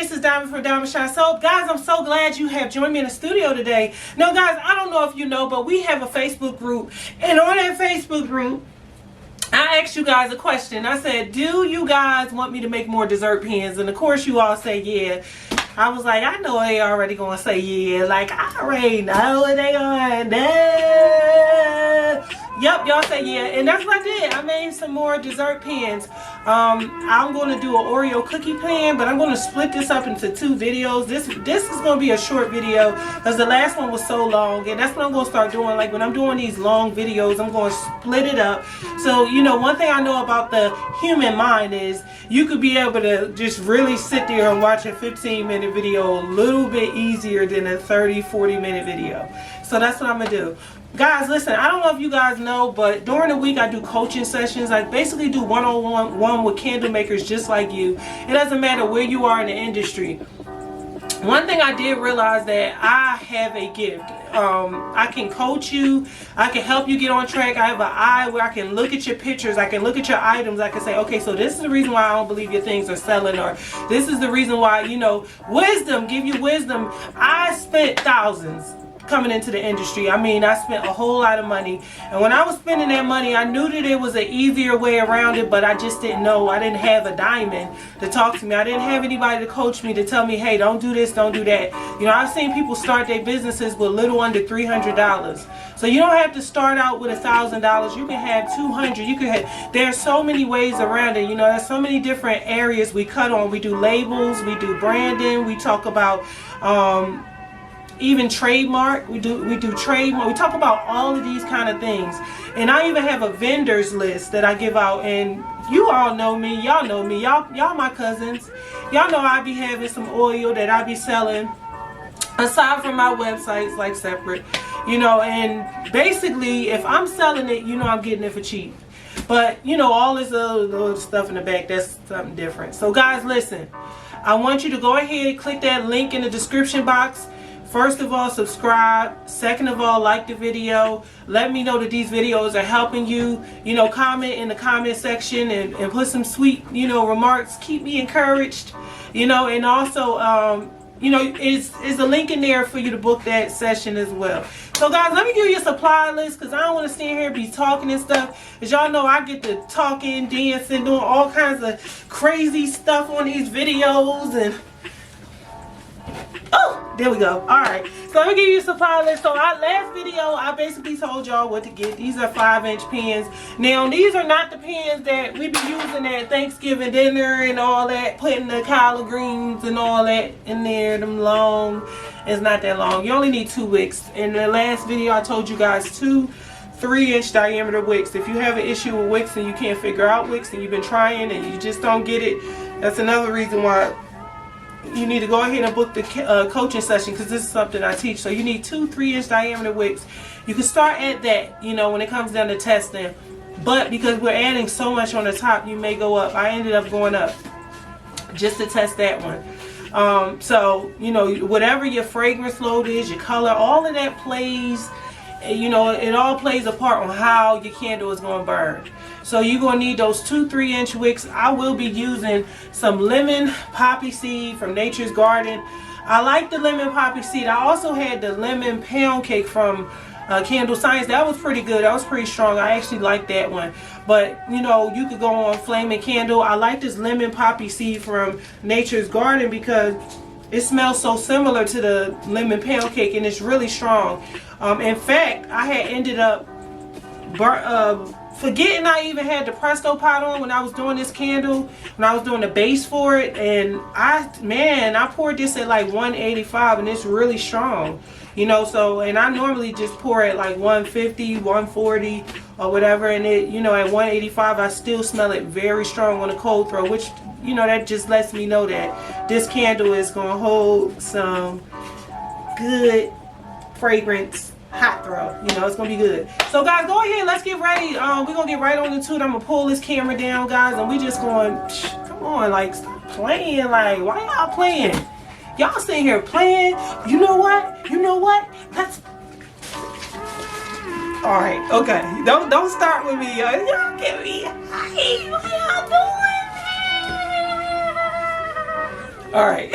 this is Diamond from Diamond Shine Soap. Guys, I'm so glad you have joined me in the studio today. Now, guys, I don't know if you know, but we have a Facebook group. And on that Facebook group, I asked you guys a question. I said, do you guys want me to make more dessert pens? And of course, you all say yeah. I was like, I know they already going to say yeah. Like, I already know what they going to do. Yep, y'all say yeah. And that's what I did. I made some more dessert pens. I'm going to do an Oreo cookie pen, but I'm going to split this up into 2 videos. This is going to be a short video because the last one was so long. And that's what I'm going to start doing. Like, when I'm doing these long videos, I'm going to split it up. So, you know, one thing I know about the human mind is you could be able to just really sit there and watch a 15-minute video a little bit easier than a 30-40-minute video. So that's what I'm going to do. Guys, listen, I don't know if you guys know, but during the week I do coaching sessions. I basically do one-on-one with candle makers just like you. It doesn't matter where you are in the industry. One thing I did realize that I have a gift. I can coach you. I can help you get on track. I have an eye where I can look at your pictures. I can look at your items. I can say, okay, so this is the reason why I don't believe your things are selling, or this is the reason why, you know, wisdom, give you wisdom. I spent thousands coming into the industry. I mean, I spent a whole lot of money, and when I was spending that money, I knew that it was an easier way around it, but I just didn't know. I didn't have a diamond to talk to me. I didn't have anybody to coach me, to tell me, hey, don't do this, don't do that. You know, I've seen people start their businesses with little under $300. So you don't have to start out with $1,000. You can have 200. You can have, there's so many ways around it. You know, there's so many different areas we cut on. We do labels, we do branding, we talk about even trademark. We do trademark. We talk about all of these kind of things. And I even have a vendors list that I give out. And you all know me. Y'all know me. Y'all my cousins. Y'all know I be having some oil that I be selling aside from my websites, like separate. You know, and basically if I'm selling it, you know I'm getting it for cheap. But you know, all this little stuff in the back, that's something different. So guys, listen, I want you to go ahead and click that link in the description box. First of all, subscribe. Second of all, like the video. Let me know that these videos are helping you. You know, comment in the comment section and put some sweet, you know, remarks. Keep me encouraged. You know, and also, you know, is a link in there for you to book that session as well. So guys, let me give you a supply list because I don't want to stand here and be talking and stuff. As y'all know, I get to talking, dancing, doing all kinds of crazy stuff on these videos. And oh, there we go. Alright, so let me give you a supply list. So our last video, I basically told y'all what to get. These are 5-inch pens. Now, these are not the pens that we be using at Thanksgiving dinner and all that, putting the collard greens and all that in there, them long. It's not that long. You only need 2 wicks. In the last video, I told you guys 2 3-inch diameter wicks. If you have an issue with wicks and you can't figure out wicks and you've been trying and you just don't get it, that's another reason why you need to go ahead and book the coaching session, because this is something I teach. So you need 2 3-inch diameter wicks. You can start at that, you know, when it comes down to testing. But because we're adding so much on the top, you may go up. I ended up going up just to test that one. So, you know, whatever your fragrance load is, your color, all of that plays, you know, it all plays a part on how your candle is going to burn. So you're going to need those 2 3-inch wicks. I will be using some lemon poppy seed from Nature's Garden. I like the lemon poppy seed. I also had the lemon pound cake from Candle Science. That was pretty good. That was pretty strong. I actually like that one. But, you know, you could go on Flaming Candle. I like this lemon poppy seed from Nature's Garden because it smells so similar to the lemon pound cake, and it's really strong. In fact, I had ended up forgetting I even had the Presto pot on when I was doing this candle, when I was doing the base for it, and I poured this at like 185, and it's really strong, you know. So, and I normally just pour at like 150, 140 or whatever, and it, you know, at 185 I still smell it very strong on a cold throw, which, you know, that just lets me know that this candle is gonna hold some good fragrance. Hot throw, you know, it's gonna be good. So guys, go ahead, let's get ready. We're gonna get right on into it. I'm gonna pull this camera down, guys, and we just going, come on, like, stop playing. Like, why y'all playing? Y'all sitting here playing. You know what? Let's. All right, okay. Don't start with me, y'all. Y'all get me. Hey, what y'all doing? All right.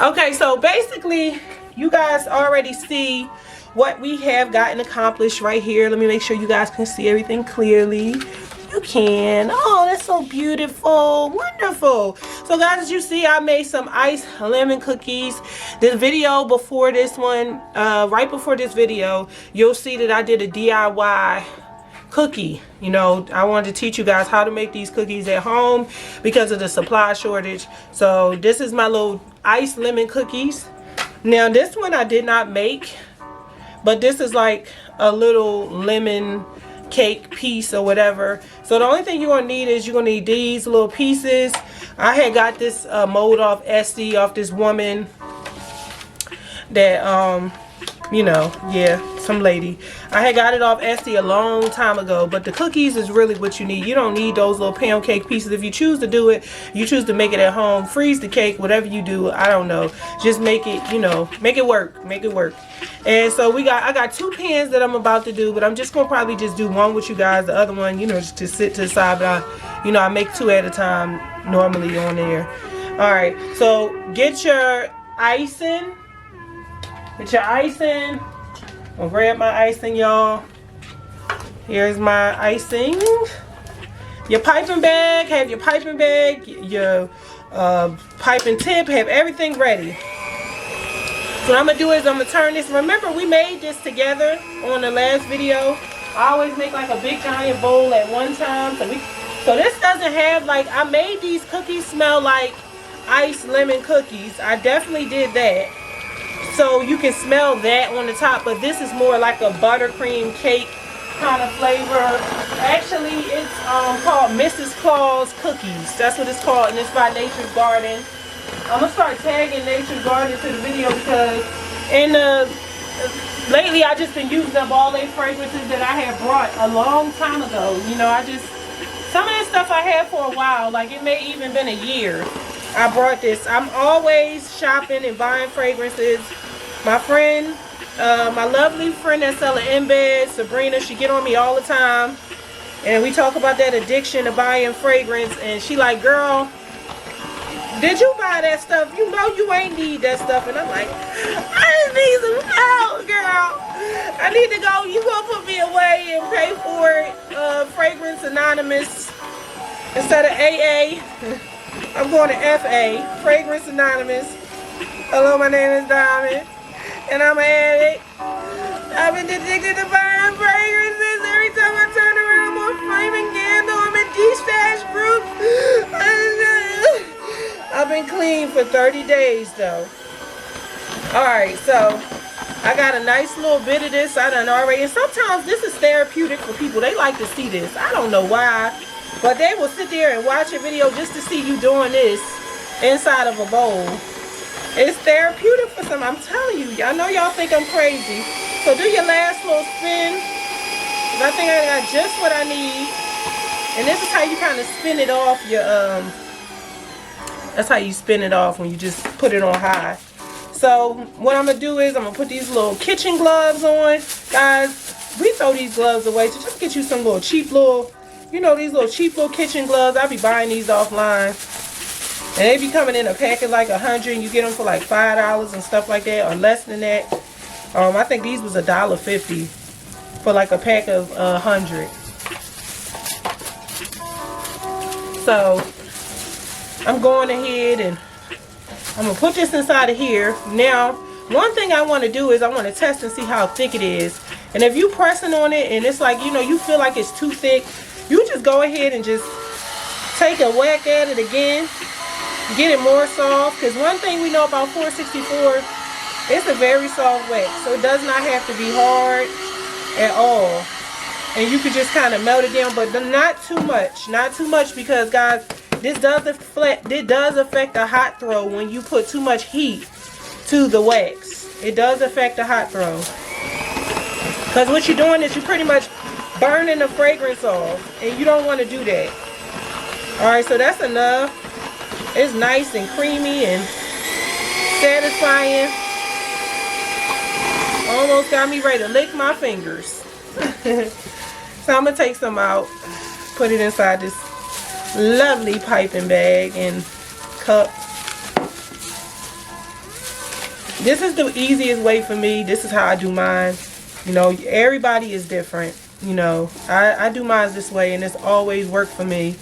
Okay, so basically, you guys already see what we have gotten accomplished right here. Let me make sure you guys can see everything clearly. You can. Oh, that's so beautiful. Wonderful. So guys, as you see, I made some iced lemon cookies. The video before this one, right before this video, you'll see that I did a DIY cookie. You know, I wanted to teach you guys how to make these cookies at home because of the supply shortage. So this is my little iced lemon cookies. Now this one I did not make, but this is like a little lemon cake piece or whatever. So the only thing you're gonna need is you're gonna need these little pieces. I had got this mold off Etsy, off this woman that you know, yeah, some lady. I had got it off Etsy a long time ago, but the cookies is really what you need. You don't need those little pound cake pieces. If you choose to do it, you choose to make it at home, freeze the cake, whatever you do, I don't know. Just make it, you know, make it work, make it work. And so I got 2 pans that I'm about to do, but I'm just gonna probably just do one with you guys, the other one, you know, just to sit to the side. But I make 2 at a time normally on there. All right, so get your icing. Get your icing. I'll grab my icing, y'all. Here's my icing. Your piping bag. Have your piping bag. Your piping tip. Have everything ready. So what I'm going to do is I'm going to turn this. Remember, we made this together on the last video. I always make like a big giant bowl at one time. So this doesn't have like, I made these cookies smell like iced lemon cookies. I definitely did that. So you can smell that on the top, but this is more like a buttercream cake kind of flavor. Actually, it's called Mrs. Claus Cookies. That's what it's called, and it's by Nature's Garden. I'm gonna start tagging Nature's Garden to the video because lately I just been using up all their fragrances that I had brought a long time ago. You know, some of this stuff I had for a while, like it may even been a year. I brought this. I'm always shopping and buying fragrances. My friend, my lovely friend that's selling in bed, Sabrina, she get on me all the time. And we talk about that addiction to buying fragrance. And she like, girl, did you buy that stuff? You know you ain't need that stuff. And I'm like, I just need some help, girl. I need to go. You gonna put me away and pay for it. Fragrance Anonymous instead of AA. I'm going to FA, Fragrance Anonymous. Hello, my name is Diamond, and I'm an addict. I've been addicted to buying fragrances. Every time I turn around, I'm on Flaming Candle. I'm in D-Stash Group. I've been clean for 30 days, though. Alright, so I got a nice little bit of this. I done already. And sometimes this is therapeutic for people. They like to see this. I don't know why. But they will sit there and watch a video just to see you doing this inside of a bowl. It's therapeutic for some. I'm telling you. I know y'all think I'm crazy. So do your last little spin. I think I got just what I need. And this is how you kind of spin it off your, that's how you spin it off when you just put it on high. So what I'm going to do is I'm going to put these little kitchen gloves on. Guys, we throw these gloves away. So just get you some little cheap little, you know, these little cheap little kitchen gloves. I'll be buying these offline. And they be coming in a pack of like 100 and you get them for like $5 and stuff like that, or less than that. I think these was $1.50 for like a pack of 100. So I'm going ahead and I'm gonna put this inside of here. Now, one thing I want to do is I want to test and see how thick it is. And if you pressing on it and it's like, you know, you feel like it's too thick, you just go ahead and just take a whack at it again, get it more soft. Because one thing we know about 464, it's a very soft wax, so it does not have to be hard at all. And you could just kind of melt it down, but not too much. Not too much, because guys, this does affect the hot throw when you put too much heat to the wax. It does affect the hot throw. Because what you're doing is you're pretty much burning the fragrance off, and you don't want to do that. Alright, so that's enough. It's nice and creamy and satisfying. Almost got me ready to lick my fingers. So I'm going to take some out, put it inside this lovely piping bag and cup. This is the easiest way for me. This is how I do mine. You know, everybody is different. You know, I do mine this way, and it's always worked for me.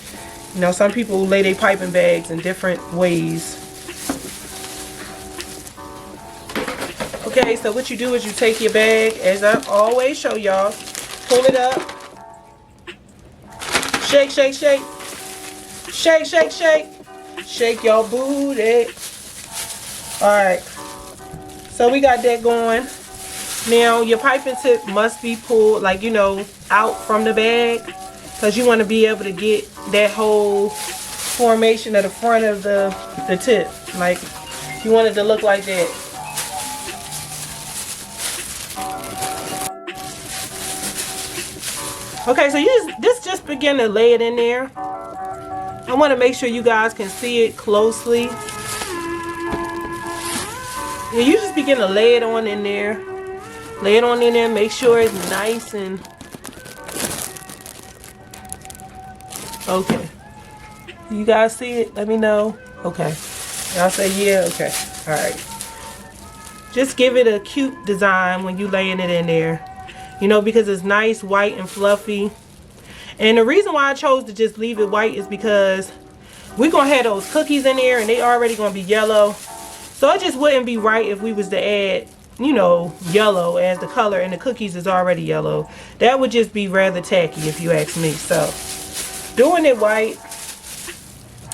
You know, some people lay their piping bags in different ways. Okay, so what you do is you take your bag, as I always show y'all, pull it up, shake, shake, shake, shake, shake, shake, shake your booty. Alright, so we got that going. Now your piping tip must be pulled, like, you know, out from the bag, because you want to be able to get that whole formation of the front of the tip. Like, you want it to look like that. Okay, so you just begin to lay it in there. I want to make sure you guys can see it closely. Yeah, you just begin to lay it on in there. Lay it on in there, make sure it's nice and okay. You guys see it? Let me know. Okay. Y'all say yeah? Okay. Alright. Just give it a cute design when you laying it in there. You know, because it's nice, white, and fluffy. And the reason why I chose to just leave it white is because we're going to have those cookies in there, and they already going to be yellow. So it just wouldn't be right if we was to add, you know, yellow as the color, and the cookies is already yellow. That would just be rather tacky if you ask me. So doing it white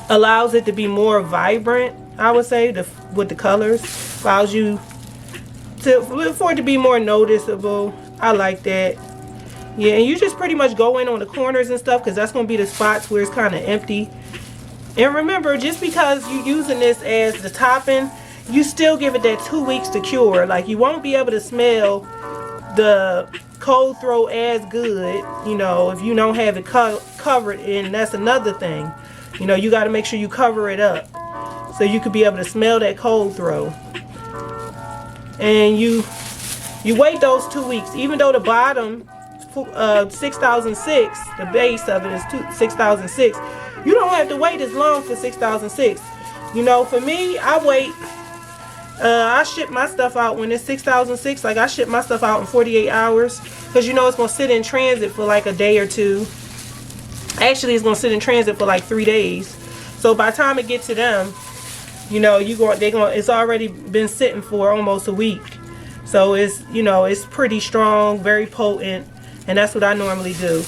allows it to be more vibrant, I would say, with the colors. Allows you for it to be more noticeable. I like that. Yeah, and you just pretty much go in on the corners and stuff, because that's going to be the spots where it's kind of empty. And remember, just because you're using this as the topping, you still give it that 2 weeks to cure. Like, you won't be able to smell the cold throw as good, you know, if you don't have it covered. And that's another thing. You know, you got to make sure you cover it up so you could be able to smell that cold throw. And you wait those 2 weeks, even though the bottom 6006, the base of it is 6006. You don't have to wait as long for 6006. You know, for me, I wait. I ship my stuff out when it's 6006. Like, I ship my stuff out in 48 hours, because you know it's gonna sit in transit for like a day or two. Actually, it's gonna sit in transit for like 3 days. So by the time it gets to them, you know, it's already been sitting for almost a week. So it's, you know, it's pretty strong, very potent, and that's what I normally do.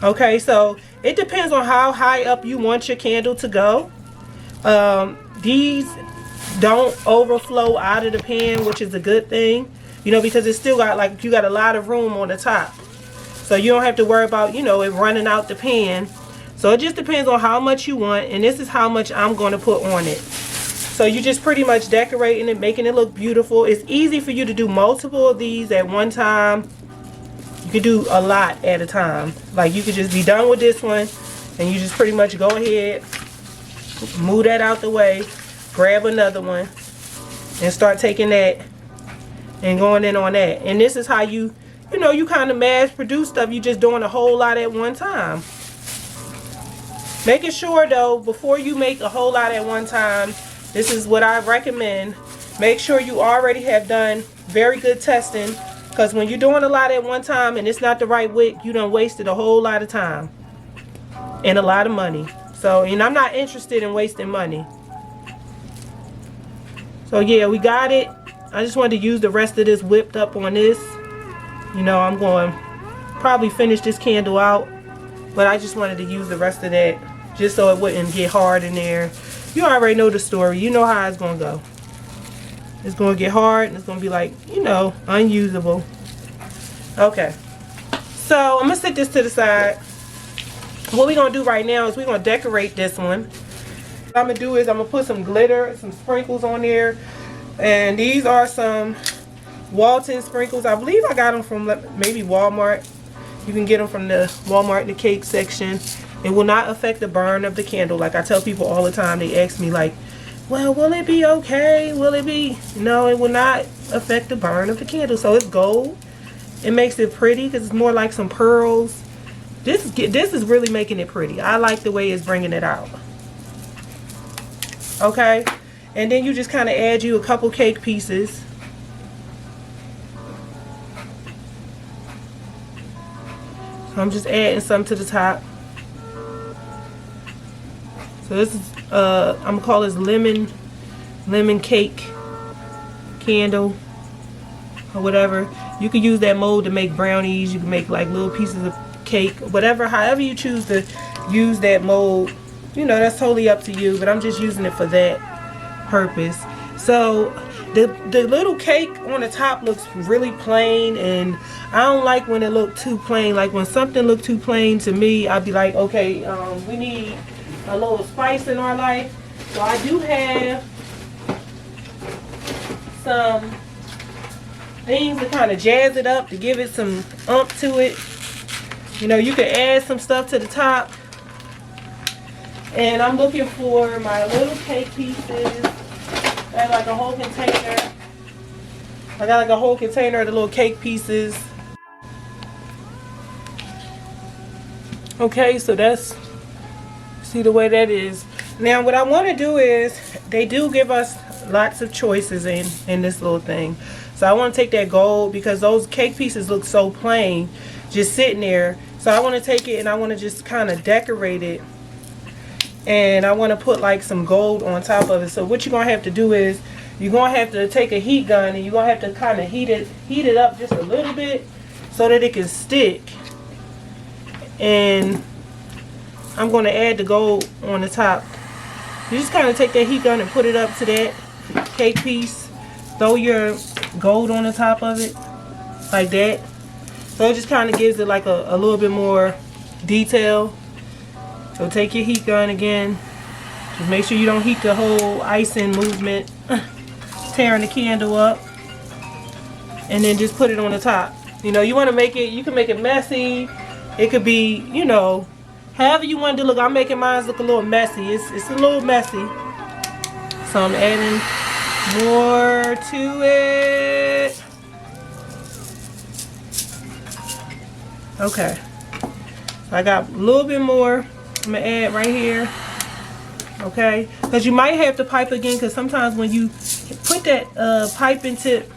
Okay, so it depends on how high up you want your candle to go. These don't overflow out of the pan, which is a good thing, you know, because it's still got, like, you got a lot of room on the top. So you don't have to worry about, you know, it running out the pan. So it just depends on how much you want, and this is how much I'm going to put on it. So you just pretty much decorating it, making it look beautiful. It's easy for you to do multiple of these at one time. You can do a lot at a time. Like, you could just be done with this one, and you just pretty much go ahead, move that out the way, grab another one, and start taking that and going in on that. And this is how you know, you kind of mass produce stuff. You just doing a whole lot at one time. Making sure, though, before you make a whole lot at one time, this is what I recommend. Make sure you already have done very good testing, because when you're doing a lot at one time and it's not the right wick, you done wasted a whole lot of time and a lot of money. So, and I'm not interested in wasting money. So yeah, we got it. I just wanted to use the rest of this whipped up on this. You know, I'm going to probably finish this candle out, but I just wanted to use the rest of that just so it wouldn't get hard in there. You already know the story. You know how it's going to go. It's going to get hard, and it's going to be like, you know, unusable. Okay. So I'm going to set this to the side. What we're going to do right now is we're going to decorate this one. What I'm going to do is I'm going to put some glitter, some sprinkles on there. And these are some Walton sprinkles. I believe I got them from maybe Walmart. You can get them from the Walmart in the cake section. It will not affect the burn of the candle. Like I tell people all the time, they ask me like, well, will it be okay? Will it be? No, it will not affect the burn of the candle. So it's gold. It makes it pretty because it's more like some pearls This is really making it pretty. I like the way it's bringing it out. Okay, and then you just kind of add you a couple cake pieces. So I'm just adding some to the top. So this is I'm gonna call this lemon cake candle or whatever. You can use that mold to make brownies. You can make like little pieces of cake, whatever, however you choose to use that mold. You know, that's totally up to you, but I'm just using it for that purpose. So the little cake on the top looks really plain, and I don't like when it look too plain. Like when something look too plain to me, I'd be like, okay, we need a little spice in our life. So I do have some things to kind of jazz it up, to give it some oomph to it. You know, you can add some stuff to the top. And I'm looking for my little cake pieces. I have like a whole container. I got like a whole container of the little cake pieces. Okay, so that's, see the way that is. Now what I want to do is, they do give us lots of choices in this little thing. So I want to take that gold, because those cake pieces look so plain just sitting there. So I want to take it and I want to just kind of decorate it. And I want to put like some gold on top of it. So what you're going to have to do is, you're going to have to take a heat gun and you're going to have to kind of heat it up just a little bit so that it can stick. And I'm going to add the gold on the top. You just kind of take that heat gun and put it up to that cake piece. Throw your gold on the top of it like that. So it just kind of gives it like a little bit more detail. So take your heat gun again. Just make sure you don't heat the whole icing movement, tearing the candle up. And then just put it on the top. You know, you want to make it, you can make it messy. It could be, you know, however you want it to look. I'm making mine look a little messy. It's a little messy. So I'm adding more to it. Okay. So I got a little bit more. I'm going to add right here. Okay. Because you might have to pipe again, because sometimes when you put that piping tip,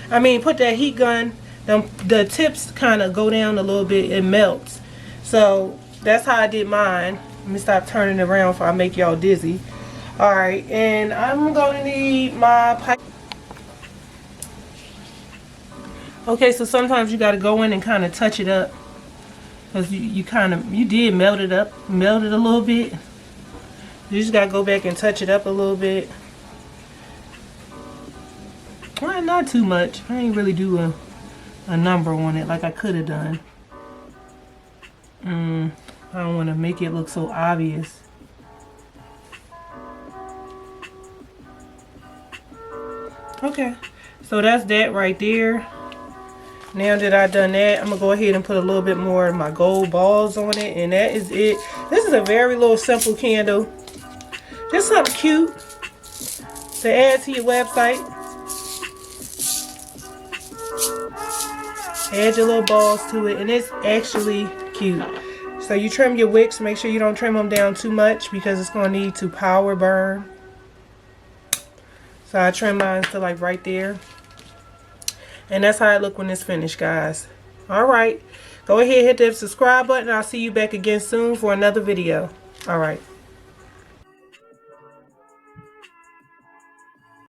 put that heat gun, the tips kind of go down a little bit and melts. So that's how I did mine. Let me stop turning it around before I make y'all dizzy. Alright, and I'm going to need my pipe. Okay, so sometimes you got to go in and kind of touch it up. Because you did melt it up, melt it a little bit. You just got to go back and touch it up a little bit. Well, not too much. I ain't really do a number on it like I could have done. I don't want to make it look so obvious. Okay, so that's that right there. Now that I've done that, I'm going to go ahead and put a little bit more of my gold balls on it. And that is it. This is a very little simple candle. Just something cute to add to your website. Add your little balls to it. And it's actually cute. So you trim your wicks. Make sure you don't trim them down too much, because it's going to need to power burn. So I trim mine to like right there. And that's how it look when it's finished, guys. Alright. Go ahead, hit that subscribe button. I'll see you back again soon for another video. Alright.